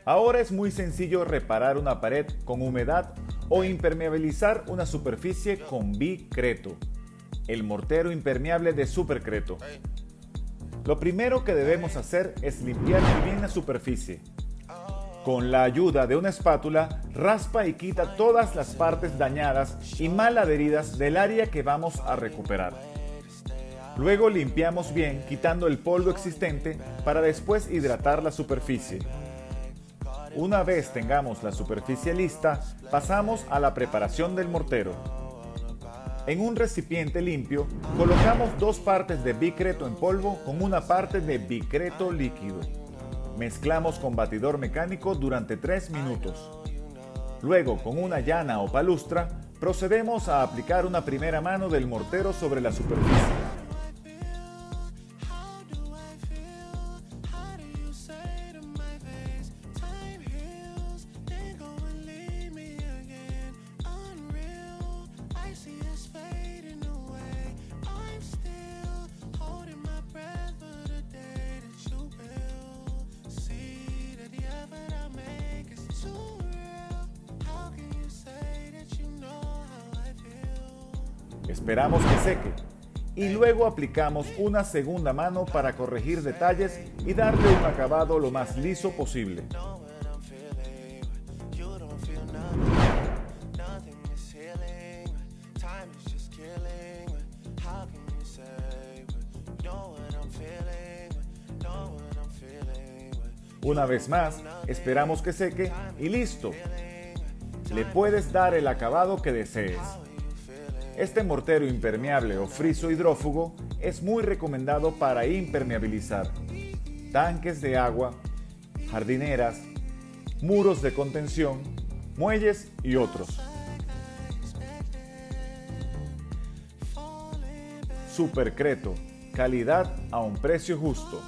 Ahora es muy sencillo reparar una pared con humedad o impermeabilizar una superficie con Bicreto, el mortero impermeable de Supercreto. Lo primero que debemos hacer es limpiar bien la superficie. Con la ayuda de una espátula, raspa y quita todas las partes dañadas y mal adheridas del área que vamos a recuperar. Luego limpiamos bien quitando el polvo existente para después hidratar la superficie. Una vez tengamos la superficie lista, pasamos a la preparación del mortero. En un recipiente limpio, colocamos 2 partes de Bicreto en polvo con una parte de Bicreto líquido. Mezclamos con batidor mecánico durante 3 minutos. Luego, con una llana o palustra, procedemos a aplicar una primera mano del mortero sobre la superficie. Esperamos que seque y luego aplicamos una segunda mano para corregir detalles y darle un acabado lo más liso posible. Una vez más, esperamos que seque y listo. Le puedes dar el acabado que desees. Este mortero impermeable o friso hidrófugo es muy recomendado para impermeabilizar tanques de agua, jardineras, muros de contención, muelles y otros. Supercreto, calidad a un precio justo.